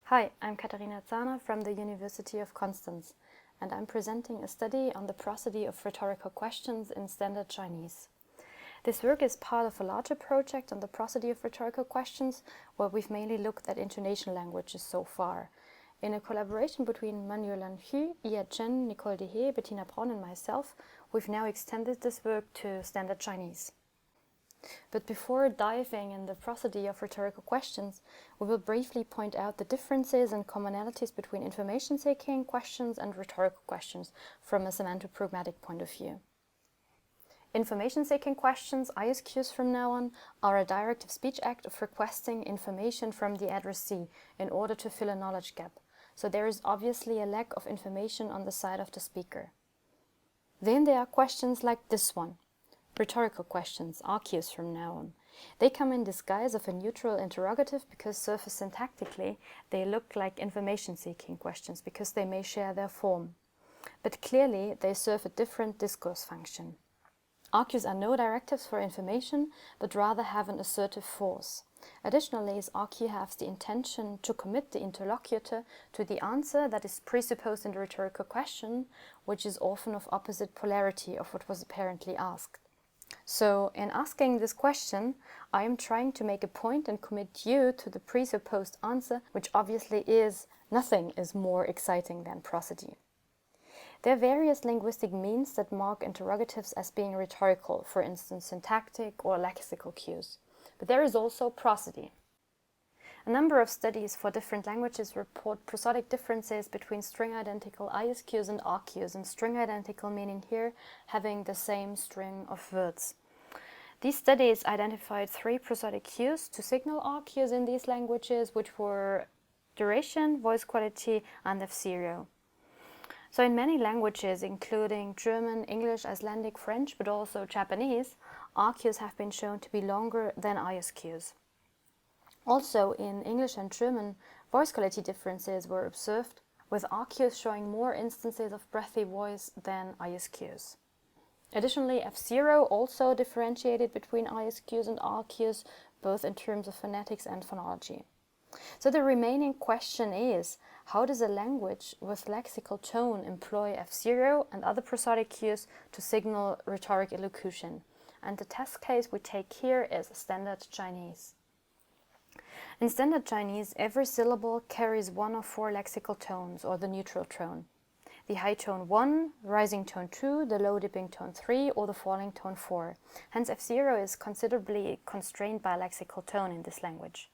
Hi, I'm Katharina Zahner from the University of Constance, and I'm presenting a study on the prosody of rhetorical questions in Standard Chinese. This work is part of a larger project on the prosody of rhetorical questions, where we've mainly looked at intonation languages so far. In a collaboration between Manluolan, Yiya, Chen, Nicole, Dehé, Bettina, Braun and myself, we've now extended this work to Standard Chinese. But before diving in the prosody of rhetorical questions, we will briefly point out the differences and commonalities between information-seeking questions and rhetorical questions from a semantopragmatic point of view. Information-seeking questions, ISQs from now on, are a directive speech act of requesting information from the addressee in order to fill a knowledge gap, so there is obviously a lack of information on the side of the speaker. Then there are questions like this one. Rhetorical questions, RQs from now on. They come in disguise of a neutral interrogative because surface syntactically they look like information-seeking questions because they may share their form. But clearly they serve a different discourse function. RQs are no directives for information, but rather have an assertive force. Additionally, RQ has the intention to commit the interlocutor to the answer that is presupposed in the rhetorical question, which is often of opposite polarity of what was apparently asked. So, in asking this question, I am trying to make a point and commit you to the presupposed answer, which obviously is nothing is more exciting than prosody. There are various linguistic means that mark interrogatives as being rhetorical, for instance syntactic or lexical cues. But there is also prosody. A number of studies for different languages report prosodic differences between string-identical ISQs and RQs, and string-identical meaning here having the same string of words. These studies identified 3 prosodic cues to signal RQs in these languages, which were duration, voice quality, and F0. So in many languages, including German, English, Icelandic, French, but also Japanese, RQs have been shown to be longer than ISQs. Also, in English and German, voice quality differences were observed, with RQs showing more instances of breathy voice than ISQs. Additionally, F0 also differentiated between ISQs and RQs, both in terms of phonetics and phonology. So the remaining question is, how does a language with lexical tone employ F0 and other prosodic cues to signal rhetoric elocution? And the test case we take here is Standard Chinese. In Standard Chinese, every syllable carries 1 of 4 lexical tones, or the neutral tone. The high tone 1, rising tone 2, the low dipping tone 3, or the falling tone 4. Hence F0 is considerably constrained by lexical tone in this language.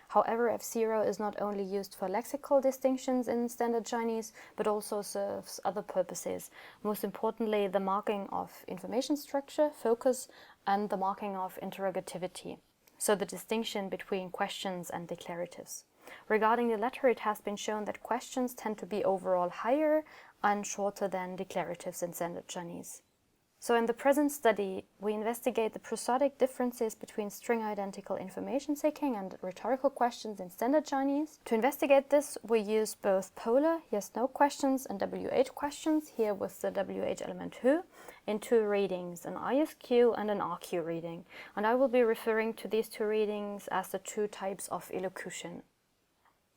However, F0 is not only used for lexical distinctions in Standard Chinese, but also serves other purposes, most importantly the marking of information structure, focus, and the marking of interrogativity. So the distinction between questions and declaratives. Regarding the latter, it has been shown that questions tend to be overall higher and shorter than declaratives in Standard Chinese. So in the present study, we investigate the prosodic differences between string-identical information-seeking and rhetorical questions in Standard Chinese. To investigate this, we use both polar yes-no questions and WH questions, here with the WH element who, in 2 readings, an ISQ and an RQ reading. And I will be referring to these 2 readings as the 2 types of elocution.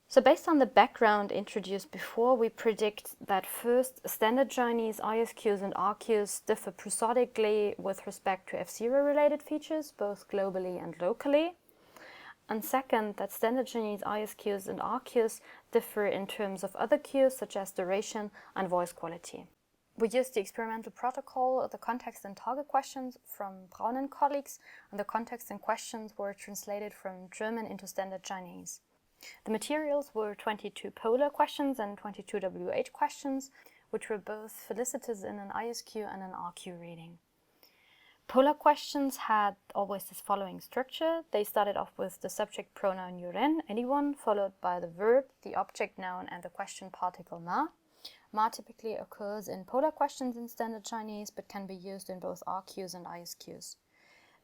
So based on the background introduced before, we predict that first, Standard Chinese ISQs and RQs differ prosodically with respect to F0 related features, both globally and locally. And second, that Standard Chinese ISQs and RQs differ in terms of other cues such as duration and voice quality. We used the experimental protocol, the context and target questions from Braun and colleagues, and the context and questions were translated from German into Standard Chinese. The materials were 22 polar questions and 22 WH questions, which were both felicitous in an ISQ and an RQ reading. Polar questions had always this following structure. They started off with the subject pronoun yuren, anyone, followed by the verb, the object noun, and the question particle ma. Ma typically occurs in polar questions in Standard Chinese, but can be used in both RQs and ISQs.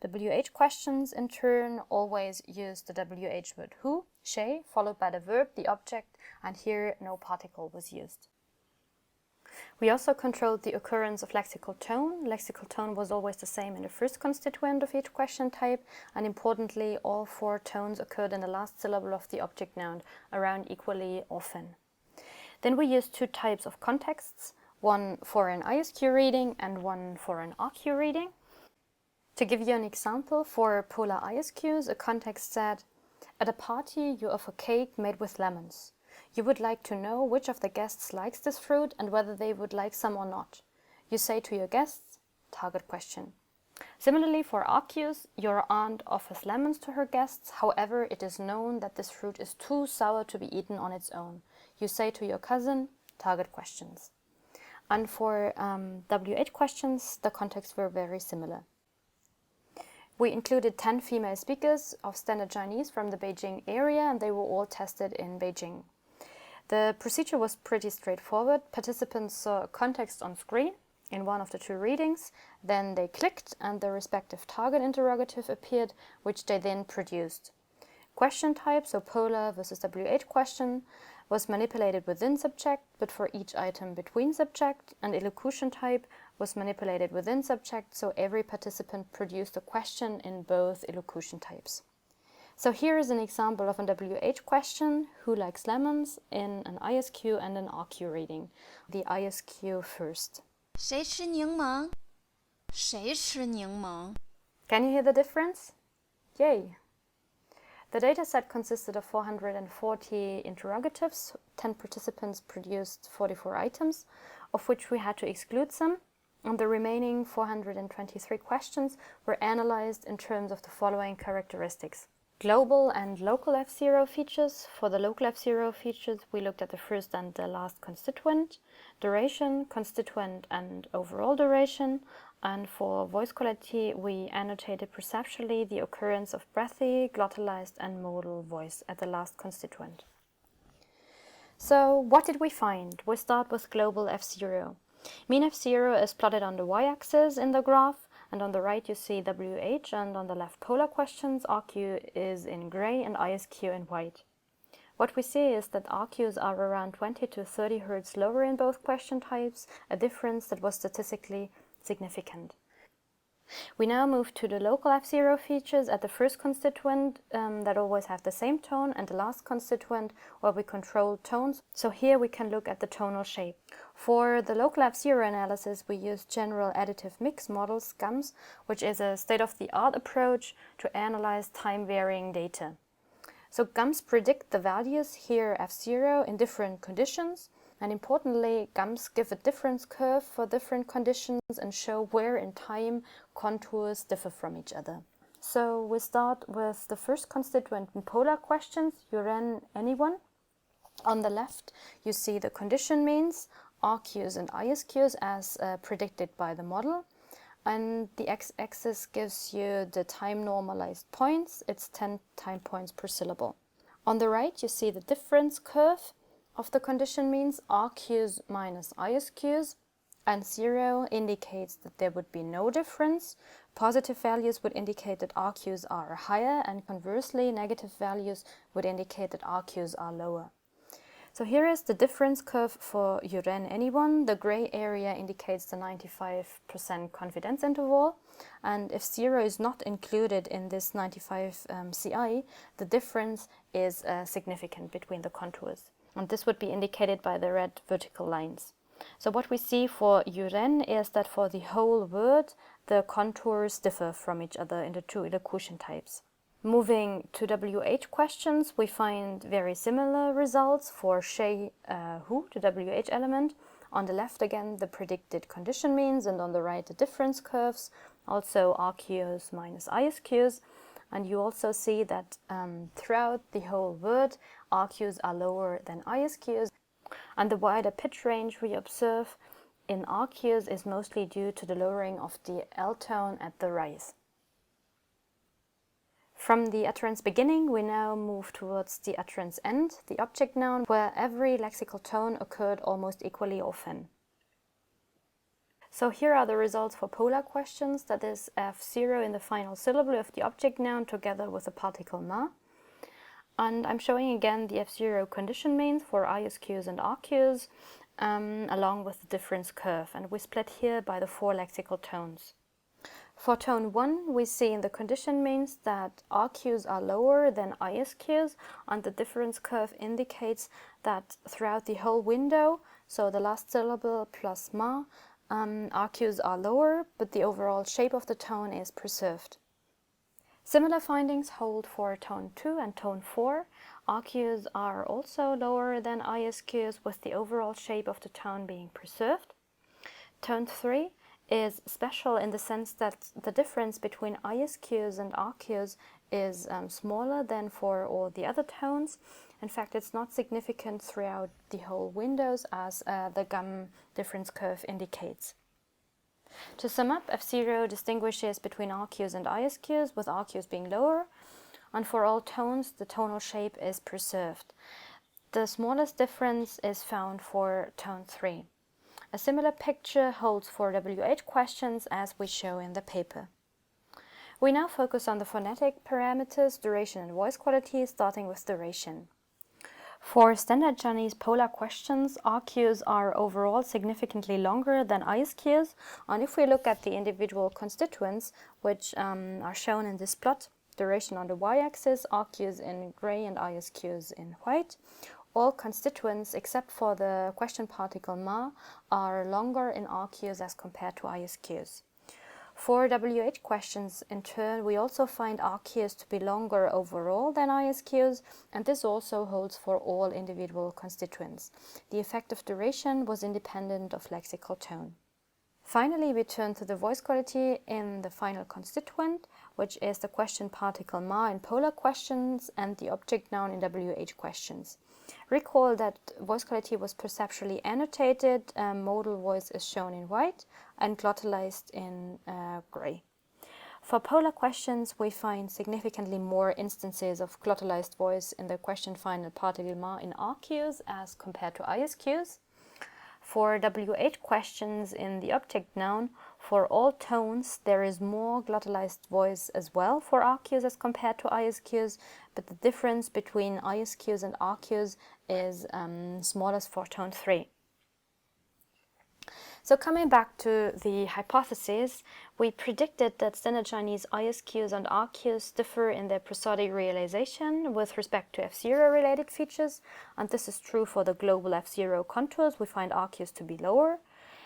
WH questions, in turn, always use the WH word who, she, followed by the verb, the object, and here no particle was used. We also controlled the occurrence of lexical tone. Lexical tone was always the same in the first constituent of each question type, and importantly, all 4 tones occurred in the last syllable of the object noun around equally often. Then we used 2 types of contexts, one for an ISQ reading and one for an RQ reading. To give you an example, for polar ISQs, a context said, "At a party you offer cake made with lemons. You would like to know which of the guests likes this fruit and whether they would like some or not. You say to your guests, target question." Similarly, for RQs, your aunt offers lemons to her guests. However, it is known that this fruit is too sour to be eaten on its own. You say to your cousin, target questions. And for WH questions, the contexts were very similar. We included 10 female speakers of standard Chinese from the Beijing area, and they were all tested in Beijing. The procedure was pretty straightforward. Participants saw a context on screen in one of the 2 readings, then they clicked and the respective target interrogative appeared, which they then produced. Question type, so polar versus WH question, was manipulated within subject, but for each item between subject, and elocution type was manipulated within subject, so every participant produced a question in both elocution types. So here is an example of a WH question, who likes lemons, in an ISQ and an RQ reading. The ISQ first. 谁吃柠檬？谁吃柠檬？ Can you hear the difference? Yay! The dataset consisted of 440 interrogatives. 10 participants produced 44 items, of which we had to exclude some, and the remaining 423 questions were analyzed in terms of the following characteristics. Global and local F0 features. For the local F0 features, we looked at the first and the last constituent, duration, constituent and overall duration, and for voice quality, we annotated perceptually the occurrence of breathy, glottalized and modal voice at the last constituent. So what did we find? We start with global F0. Mean F0 is plotted on the y-axis in the graph, and on the right you see WH, and on the left polar questions. RQ is in gray and ISQ in white. What we see is that RQs are around 20 to 30 Hz lower in both question types, a difference that was statistically significant. We now move to the local F0 features at the first constituent that always have the same tone, and the last constituent where we control tones. So here we can look at the tonal shape. For the local F0 analysis, we use general additive mix models, GAMS, which is a state-of-the-art approach to analyze time-varying data. So GAMS predict the values, here F0, in different conditions. And importantly, GAMS give a difference curve for different conditions and show where in time contours differ from each other. So we start with the first constituent in polar questions, you ran anyone. On the left, you see the condition means, RQs and ISQs as predicted by the model. And the x-axis gives you the time normalized points. It's 10 time points per syllable. On the right, you see the difference curve of the condition means, RQs minus ISQs, and 0 indicates that there would be no difference. Positive values would indicate that RQs are higher, and conversely, negative values would indicate that RQs are lower. So here is the difference curve for you ran anyone. The gray area indicates the 95% confidence interval, and if 0 is not included in this 95 CI, the difference is significant between the contours. And this would be indicated by the red vertical lines. So what we see for Yuren is that for the whole word, the contours differ from each other in the 2 elocution types. Moving to WH questions, we find very similar results for Shay, Who, the WH element. On the left again, the predicted condition means, and on the right, the difference curves, also RQs minus ISQs. And you also see that throughout the whole word, RQs are lower than ISQs. And the wider pitch range we observe in RQs is mostly due to the lowering of the L tone at the rise. From the utterance beginning, we now move towards the utterance end, the object noun, where every lexical tone occurred almost equally often. So here are the results for polar questions, that is F0 in the final syllable of the object noun together with the particle ma. And I'm showing again the F0 condition means for ISQs and RQs. along with the difference curve, and we split here by the 4 lexical tones. For tone 1, we see in the condition means that RQs are lower than ISQs, and the difference curve indicates that throughout the whole window, so the last syllable plus ma, RQs are lower, but the overall shape of the tone is preserved. Similar findings hold for tone 2 and tone 4. RQs are also lower than ISQs, with the overall shape of the tone being preserved. Tone 3 is special in the sense that the difference between ISQs and RQs is smaller than for all the other tones. In fact, it's not significant throughout the whole windows, as the gum difference curve indicates. To sum up, F0 distinguishes between RQs and ISQs, with RQs being lower, and for all tones the tonal shape is preserved. The smallest difference is found for tone 3. A similar picture holds for WH questions, as we show in the paper. We now focus on the phonetic parameters, duration and voice quality, starting with duration. For standard Chinese polar questions, RQs are overall significantly longer than ISQs, and if we look at the individual constituents, which are shown in this plot, duration on the y-axis, RQs in gray and ISQs in white, all constituents except for the question particle ma are longer in RQs as compared to ISQs. For WH questions, in turn, we also find RQs to be longer overall than ISQs, and this also holds for all individual constituents. The effect of duration was independent of lexical tone. Finally, we turn to the voice quality in the final constituent, which is the question particle ma in polar questions and the object noun in WH questions. Recall that voice quality was perceptually annotated, modal voice is shown in white and glottalized in gray. For polar questions, we find significantly more instances of glottalized voice in the question final particle ma in RQs as compared to ISQs. For WH questions in the object noun, for all tones there is more glottalized voice as well for RQs as compared to ISQs, but the difference between ISQs and RQs is smallest for tone 3. So coming back to the hypotheses, we predicted that standard Chinese ISQs and RQs differ in their prosodic realization with respect to F0 related features, and this is true for the global F0 contours. We find RQs to be lower.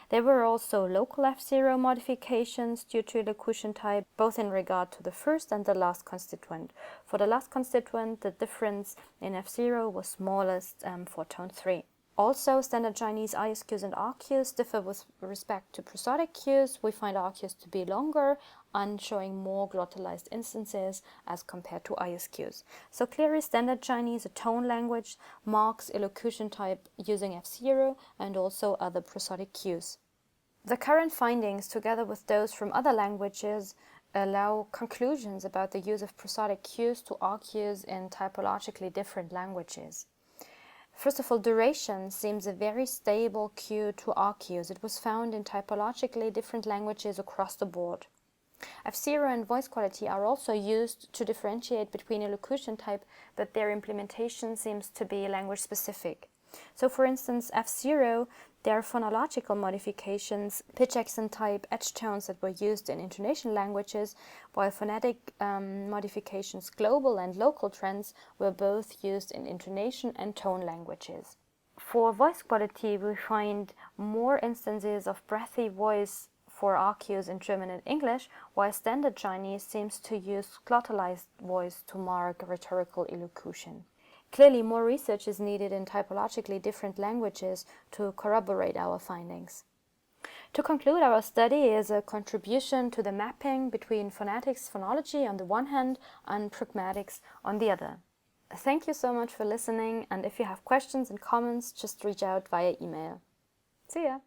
There were also local F0 modifications due to elocution type, both in regard to the first and the last constituent. For the last constituent, the difference in F0 was smallest for tone 3. Also, standard Chinese ISQs and RQs differ with respect to prosodic cues. We find RQs to be longer and showing more glottalized instances as compared to ISQs. So clearly, standard Chinese, a tone language, marks elocution type using F0 and also other prosodic cues. The current findings, together with those from other languages, allow conclusions about the use of prosodic cues to RQs in typologically different languages. First of all, duration seems a very stable cue to RQs. It was found in typologically different languages across the board. F0 and voice quality are also used to differentiate between elocution type, but their implementation seems to be language specific. So for instance, F0, there are phonological modifications, pitch accent type, edge tones that were used in intonation languages, while phonetic modifications, global and local trends, were both used in intonation and tone languages. For voice quality, we find more instances of breathy voice for RQs in German and English, while standard Chinese seems to use glottalized voice to mark rhetorical elocution. Clearly, more research is needed in typologically different languages to corroborate our findings. To conclude, our study is a contribution to the mapping between phonetics, phonology on the one hand and pragmatics on the other. Thank you so much for listening, and if you have questions and comments, just reach out via email. See ya!